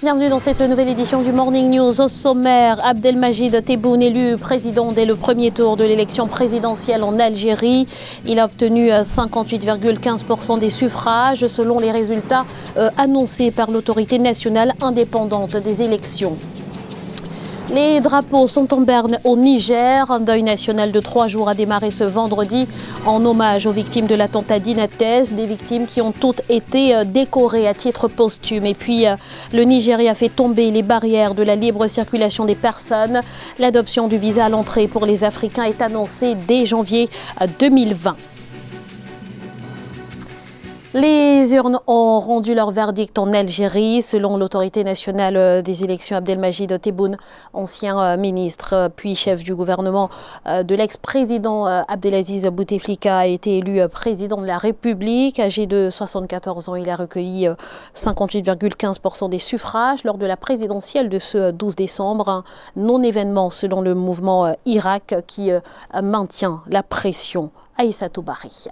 Bienvenue dans cette nouvelle édition du Morning News. Au sommaire, Abdelmajid Tebboune élu président dès le premier tour de l'élection présidentielle en Algérie. Il a obtenu 58,15% des suffrages selon les résultats annoncés par l'autorité nationale indépendante des élections. Les drapeaux sont en berne au Niger. Un deuil national de 3 jours a démarré ce vendredi en hommage aux victimes de l'attentat d'Inates, des victimes qui ont toutes été décorées à titre posthume. Et puis, le Nigeria fait tomber les barrières de la libre circulation des personnes. L'adoption du visa à l'entrée pour les Africains est annoncée dès janvier 2020. Les urnes ont rendu leur verdict en Algérie. Selon l'autorité nationale des élections, Abdelmajid Tebboune, ancien ministre puis chef du gouvernement de l'ex-président Abdelaziz Bouteflika, a été élu président de la République. Âgé de 74 ans, il a recueilli 58,15% des suffrages lors de la présidentielle de ce 12 décembre. Un non-événement selon le mouvement Irak qui maintient la pression. Aïssa Toubari.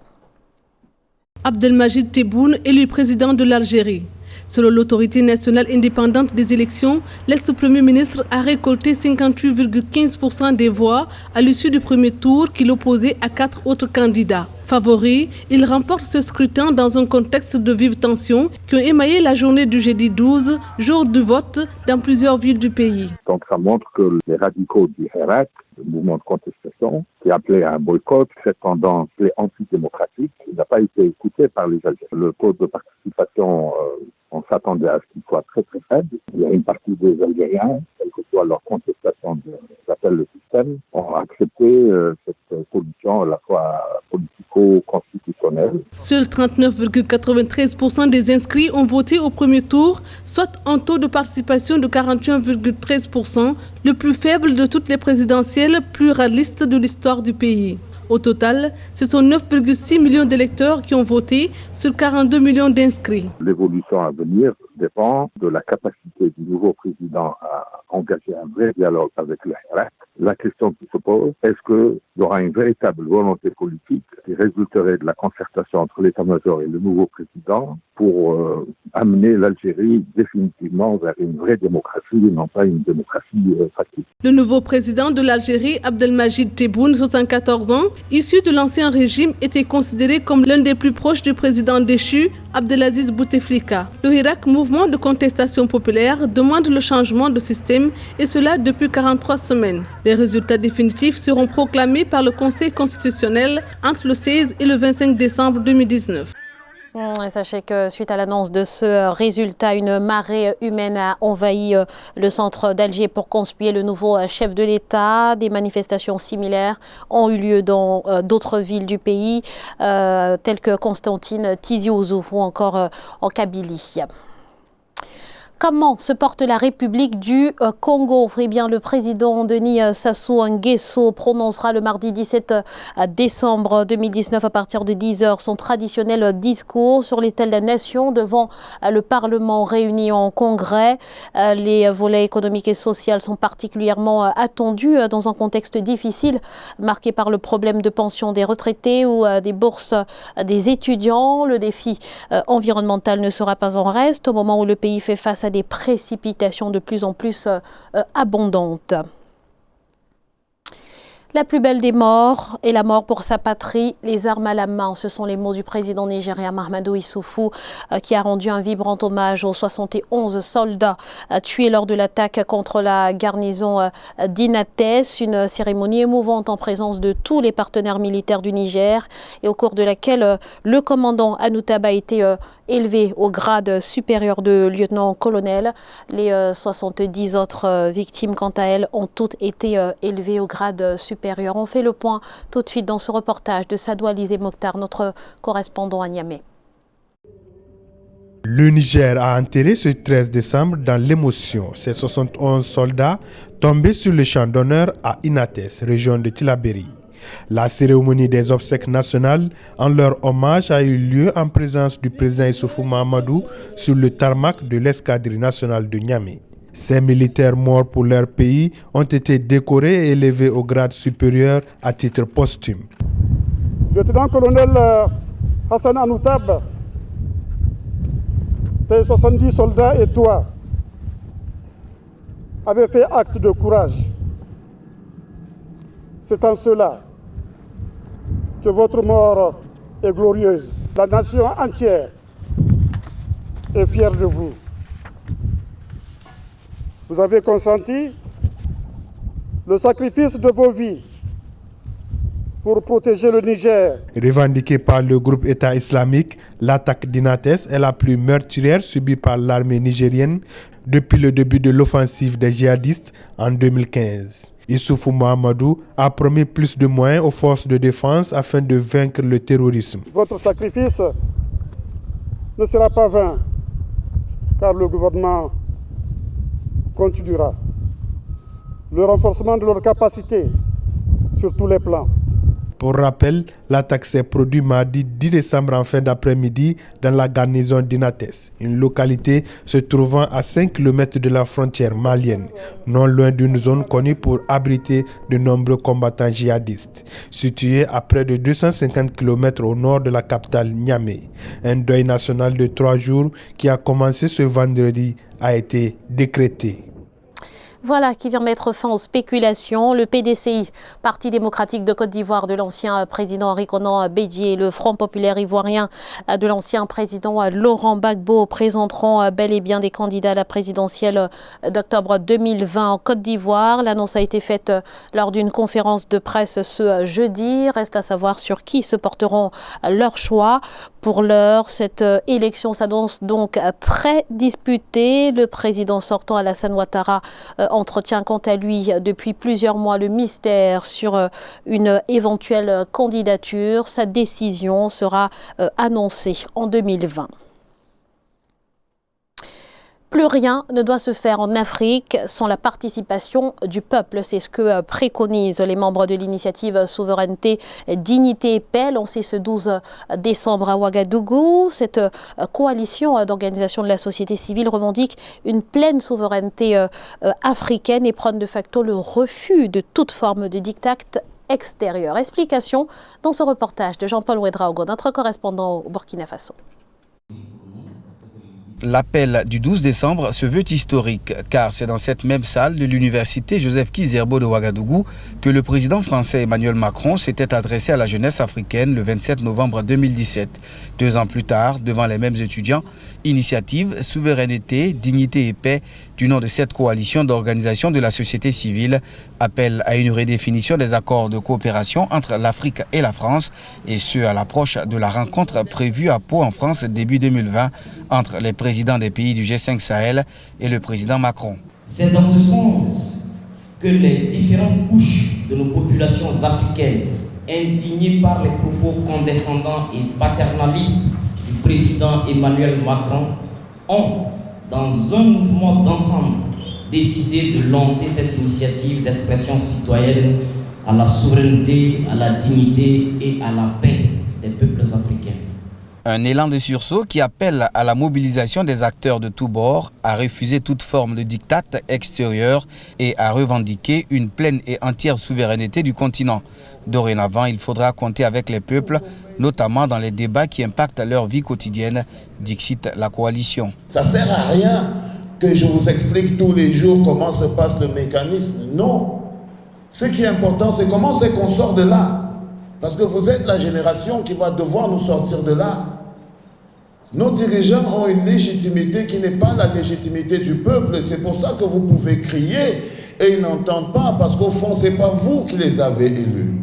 Abdelmajid Tebboune, élu président de l'Algérie. Selon l'autorité nationale indépendante des élections, l'ex-premier ministre a récolté 58,15% des voix à l'issue du premier tour qu'il opposait à 4 autres candidats. Favori, il remporte ce scrutin dans un contexte de vives tensions qui ont émaillé la journée du jeudi 12, jour du vote, dans plusieurs villes du pays. Donc ça montre que les radicaux du Hirak, le mouvement de contestation, qui appelait à un boycott, cette tendance antidémocratique, n'a pas été écoutée par les Algériens. Le taux de participation, on s'attendait à ce qu'il soit très très faible. Il y a une partie des Algériens, quelle que soit leur contestation de ce qu'ils appellent le système, ont accepté cette solution à la fois politico-constitutionnelle. Seuls 39,93% des inscrits ont voté au premier tour, soit un taux de participation de 41,13%, le plus faible de toutes les présidentielles pluralistes de l'histoire du pays. Au total, ce sont 9,6 millions d'électeurs qui ont voté sur 42 millions d'inscrits. L'évolution à venir dépend de la capacité du nouveau président à engager un vrai dialogue avec le Hirak. La question qui se pose, est-ce qu'il y aura une véritable volonté politique qui résulterait de la concertation entre l'état-major et le nouveau président pour amener l'Algérie définitivement vers une vraie démocratie et non pas une démocratie facile. Le nouveau président de l'Algérie, Abdelmajid Tebboune, 74 ans, issu de l'ancien régime, était considéré comme l'un des plus proches du président déchu, Abdelaziz Bouteflika. Le Hirak, mouvement de contestation populaire, demande le changement de système et cela depuis 43 semaines. Les résultats définitifs seront proclamés par le Conseil constitutionnel entre le 16 et le 25 décembre 2019. Sachez que suite à l'annonce de ce résultat, une marée humaine a envahi le centre d'Alger pour conspuer le nouveau chef de l'État. Des manifestations similaires ont eu lieu dans d'autres villes du pays, telles que Constantine, Tizi Ouzou ou encore en Kabylie. Comment se porte la République du Congo? Eh bien, le président Denis Sassou Nguesso prononcera le mardi 17 décembre 2019 à partir de 10h son traditionnel discours sur l'état de la nation devant le Parlement réuni en congrès. Les volets économiques et sociaux sont particulièrement attendus dans un contexte difficile marqué par le problème de pension des retraités ou des bourses des étudiants. Le défi environnemental ne sera pas en reste au moment où le pays fait face à des précipitations de plus en plus abondantes. La plus belle des morts est la mort pour sa patrie, les armes à la main. Ce sont les mots du président nigérien Mahamadou Issoufou qui a rendu un vibrant hommage aux 71 soldats tués lors de l'attaque contre la garnison d'Inates. Une cérémonie émouvante en présence de tous les partenaires militaires du Niger et au cours de laquelle le commandant Anoutab a été élevé au grade supérieur de lieutenant-colonel. Les 70 autres victimes, quant à elles, ont toutes été élevées au grade supérieur. On fait le point tout de suite dans ce reportage de Sadou Alizé Mokhtar, notre correspondant à Niamey. Le Niger a enterré ce 13 décembre dans l'émotion ces 71 soldats tombés sur le champ d'honneur à Inates, région de Tillabéri. La cérémonie des obsèques nationales en leur hommage a eu lieu en présence du président Issoufou Mahamadou sur le tarmac de l'escadrille nationale de Niamey. Ces militaires morts pour leur pays ont été décorés et élevés au grade supérieur à titre posthume. Lieutenant-colonel Hassan Anoutab, tes 70 soldats et toi, avez fait acte de courage. C'est en cela que votre mort est glorieuse. La nation entière est fière de vous. Vous avez consenti le sacrifice de vos vies pour protéger le Niger. Revendiquée par le groupe État islamique, l'attaque d'Inates est la plus meurtrière subie par l'armée nigérienne depuis le début de l'offensive des djihadistes en 2015. Issoufou Mahamadou a promis plus de moyens aux forces de défense afin de vaincre le terrorisme. Votre sacrifice ne sera pas vain, car le gouvernement continuera le renforcement de leurs capacités sur tous les plans. Pour rappel, l'attaque s'est produite mardi 10 décembre en fin d'après-midi dans la garnison d'Inates, une localité se trouvant à 5 km de la frontière malienne, non loin d'une zone connue pour abriter de nombreux combattants djihadistes, située à près de 250 km au nord de la capitale Niamey. Un deuil national de 3 jours qui a commencé ce vendredi a été décrété. Voilà qui vient mettre fin aux spéculations. Le PDCI, Parti démocratique de Côte d'Ivoire de l'ancien président Henri Konan Bédié et le Front populaire ivoirien de l'ancien président Laurent Gbagbo présenteront bel et bien des candidats à la présidentielle d'octobre 2020 en Côte d'Ivoire. L'annonce a été faite lors d'une conférence de presse ce jeudi. Reste à savoir sur qui se porteront leurs choix. Pour l'heure, cette élection s'annonce donc très disputée. Le président sortant Alassane Ouattara entretient quant à lui depuis plusieurs mois le mystère sur une éventuelle candidature. Sa décision sera annoncée en 2020. Plus rien ne doit se faire en Afrique sans la participation du peuple. C'est ce que préconisent les membres de l'initiative Souveraineté, Dignité et Paix, lancée ce 12 décembre à Ouagadougou. Cette coalition d'organisations de la société civile revendique une pleine souveraineté africaine et prône de facto le refus de toute forme de diktat extérieur. Explication dans ce reportage de Jean-Paul Ouedraogo, notre correspondant au Burkina Faso. L'appel du 12 décembre se veut historique, car c'est dans cette même salle de l'université Joseph Kizerbo de Ouagadougou que le président français Emmanuel Macron s'était adressé à la jeunesse africaine le 27 novembre 2017. 2 ans plus tard, devant les mêmes étudiants, Initiative, Souveraineté, Dignité et Paix, du nom de cette coalition d'organisations de la société civile, appelle à une redéfinition des accords de coopération entre l'Afrique et la France, et ce à l'approche de la rencontre prévue à Pau en France début 2020 entre les présidents des pays du G5 Sahel et le président Macron. C'est dans ce sens que les différentes couches de nos populations africaines, indignées par les propos condescendants et paternalistes du président Emmanuel Macron, ont, dans un mouvement d'ensemble, décidé de lancer cette initiative d'expression citoyenne à la souveraineté, à la dignité et à la paix des peuples africains. Un élan de sursaut qui appelle à la mobilisation des acteurs de tous bords, à refuser toute forme de diktat extérieur et à revendiquer une pleine et entière souveraineté du continent. Dorénavant, il faudra compter avec les peuples, notamment dans les débats qui impactent leur vie quotidienne, dixit la coalition. Ça ne sert à rien que je vous explique tous les jours comment se passe le mécanisme. Non. Ce qui est important, c'est comment c'est qu'on sort de là. Parce que vous êtes la génération qui va devoir nous sortir de là. Nos dirigeants ont une légitimité qui n'est pas la légitimité du peuple. C'est pour ça que vous pouvez crier et ils n'entendent pas, parce qu'au fond, ce n'est pas vous qui les avez élus.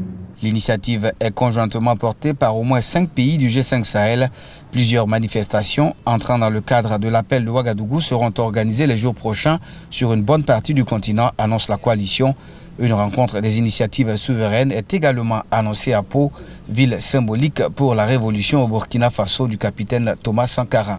L'initiative est conjointement portée par au moins 5 pays du G5 Sahel. Plusieurs manifestations entrant dans le cadre de l'appel de Ouagadougou seront organisées les jours prochains sur une bonne partie du continent, annonce la coalition. Une rencontre des initiatives souveraines est également annoncée à Pau, ville symbolique pour la révolution au Burkina Faso du capitaine Thomas Sankara.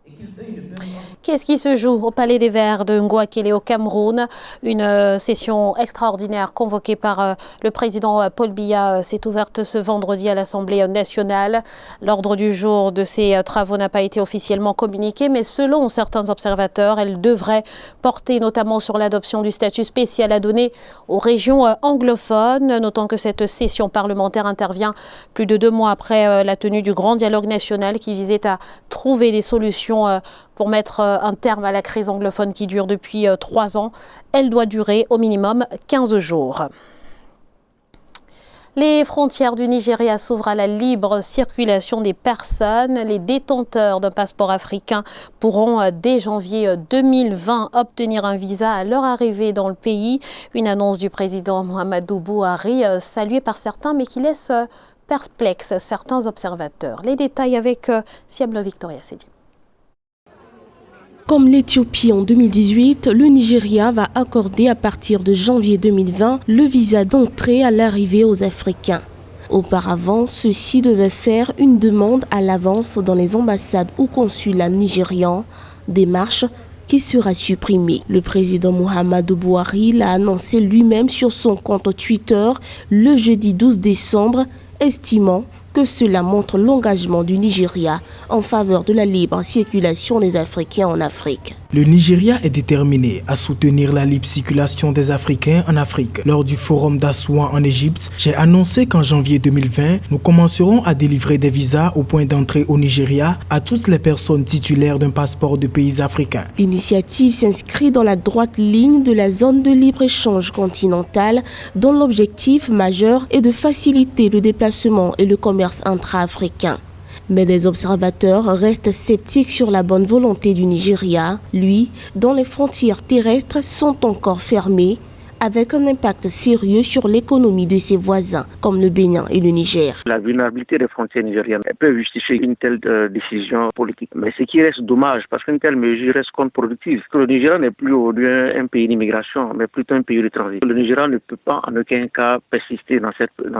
Qu'est-ce qui se joue au Palais des Verts de Ngouakélé au Cameroun? Une session extraordinaire convoquée par le président Paul Biya s'est ouverte ce vendredi à l'Assemblée nationale. L'ordre du jour de ces travaux n'a pas été officiellement communiqué, mais selon certains observateurs, elle devrait porter notamment sur l'adoption du statut spécial à donner aux régions anglophones. Notons que cette session parlementaire intervient plus de 2 mois après la tenue du grand dialogue national qui visait à trouver des solutions pour mettre un terme à la crise anglophone qui dure depuis 3 ans. Elle doit durer au minimum 15 jours. Les frontières du Nigeria s'ouvrent à la libre circulation des personnes. Les détenteurs d'un passeport africain pourront dès janvier 2020 obtenir un visa à leur arrivée dans le pays. Une annonce du président Muhammadu Buhari saluée par certains mais qui laisse perplexe certains observateurs. Les détails avec Siablo Victoria Sedi. Comme l'Éthiopie en 2018, le Nigeria va accorder à partir de janvier 2020 le visa d'entrée à l'arrivée aux Africains. Auparavant, ceux-ci devaient faire une demande à l'avance dans les ambassades ou consulats nigérians, démarche qui sera supprimée. Le président Muhammadu Buhari l'a annoncé lui-même sur son compte Twitter le jeudi 12 décembre, estimant que cela montre l'engagement du Nigeria en faveur de la libre circulation des Africains en Afrique. Le Nigeria est déterminé à soutenir la libre circulation des Africains en Afrique. Lors du forum d'Assouan en Égypte, j'ai annoncé qu'en janvier 2020, nous commencerons à délivrer des visas au point d'entrée au Nigeria à toutes les personnes titulaires d'un passeport de pays africains. L'initiative s'inscrit dans la droite ligne de la zone de libre-échange continentale dont l'objectif majeur est de faciliter le déplacement et le commerce intra-africain. Mais des observateurs restent sceptiques sur la bonne volonté du Nigeria, lui, dont les frontières terrestres sont encore fermées, avec un impact sérieux sur l'économie de ses voisins, comme le Bénin et le Niger. La vulnérabilité des frontières nigériennes peut justifier une telle décision politique. Mais ce qui reste dommage, parce qu'une telle mesure reste contre-productive. Le Nigeria n'est plus aujourd'hui un pays d'immigration, mais plutôt un pays de transit. Le Nigeria ne peut pas en aucun cas persister dans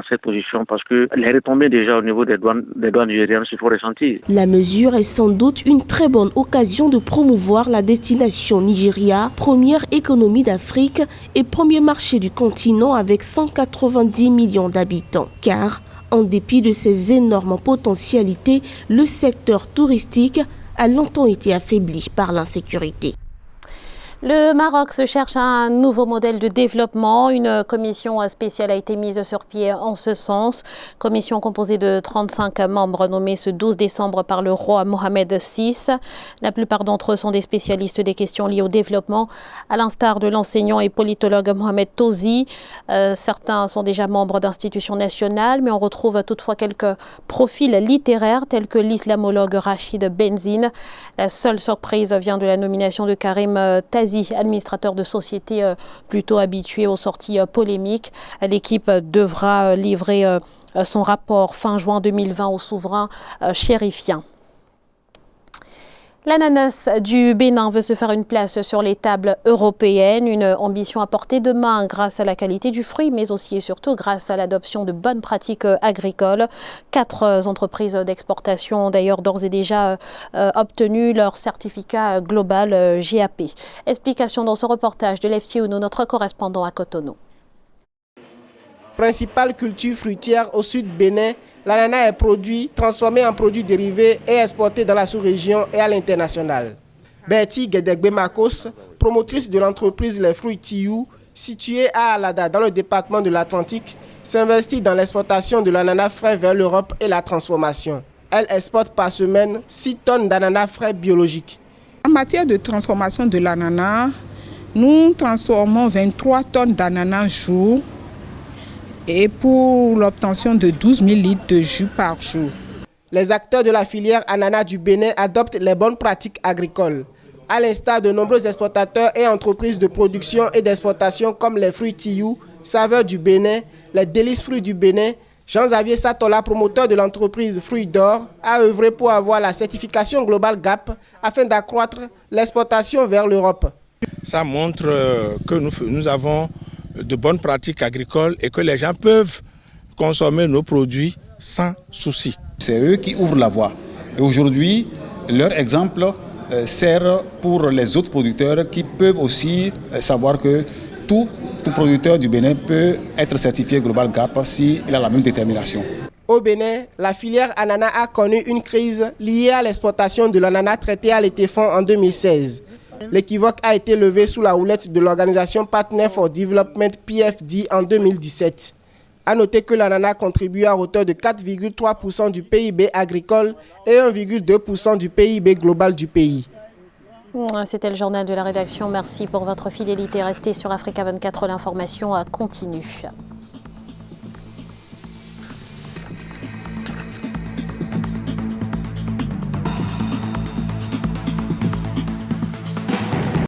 cette position, parce que les retombées déjà au niveau des douanes nigériennes se font ressentir. La mesure est sans doute une très bonne occasion de promouvoir la destination Nigeria, première économie d'Afrique et premier marché du continent avec 190 millions d'habitants. Car, en dépit de ses énormes potentialités, le secteur touristique a longtemps été affaibli par l'insécurité. Le Maroc se cherche un nouveau modèle de développement. Une commission spéciale a été mise sur pied en ce sens. Commission composée de 35 membres nommés ce 12 décembre par le roi Mohamed VI. La plupart d'entre eux sont des spécialistes des questions liées au développement, à l'instar de l'enseignant et politologue Mohamed Tozi. Certains sont déjà membres d'institutions nationales, mais on retrouve toutefois quelques profils littéraires tels que l'islamologue Rachid Benzine. La seule surprise vient de la nomination de Karim Tazi, administrateur de société plutôt habitué aux sorties polémiques. L'équipe devra livrer son rapport fin juin 2020 au souverain chérifien. L'ananas du Bénin veut se faire une place sur les tables européennes, une ambition à portée de main grâce à la qualité du fruit, mais aussi et surtout grâce à l'adoption de bonnes pratiques agricoles. 4 entreprises d'exportation ont d'ailleurs d'ores et déjà obtenu leur certificat global GAP. Explication dans ce reportage de Lefti Ounou, notre correspondant à Cotonou. Principale culture fruitière au sud Bénin, l'ananas est produit, transformé en produits dérivés et exporté dans la sous-région et à l'international. Betty Gedegbe Makos, promotrice de l'entreprise Les Fruits Tiou, située à Alada dans le département de l'Atlantique, s'investit dans l'exportation de l'ananas frais vers l'Europe et la transformation. Elle exporte par semaine 6 tonnes d'ananas frais biologiques. En matière de transformation de l'ananas, nous transformons 23 tonnes d'ananas jour et pour l'obtention de 12 000 litres de jus par jour. Les acteurs de la filière ananas du Bénin adoptent les bonnes pratiques agricoles. À l'instar de nombreux exportateurs et entreprises de production et d'exportation comme les fruits Tiou, Saveurs du Bénin, les délices fruits du Bénin, Jean-Xavier Satola, promoteur de l'entreprise Fruits d'Or, a œuvré pour avoir la certification globale GAP afin d'accroître l'exportation vers l'Europe. Ça montre que nous avons de bonnes pratiques agricoles et que les gens peuvent consommer nos produits sans souci. C'est eux qui ouvrent la voie. Et aujourd'hui, leur exemple sert pour les autres producteurs qui peuvent aussi savoir que tout producteur du Bénin peut être certifié Global GAP s'il a la même détermination. Au Bénin, la filière ananas a connu une crise liée à l'exportation de l'ananas traité à l'étéphon en 2016. L'équivoque a été levé sous la houlette de l'organisation Partner for Development PFD en 2017. A noter que l'ananas contribue à hauteur de 4,3% du PIB agricole et 1,2% du PIB global du pays. C'était le journal de la rédaction. Merci pour votre fidélité. Restez sur Africa 24, l'information continue.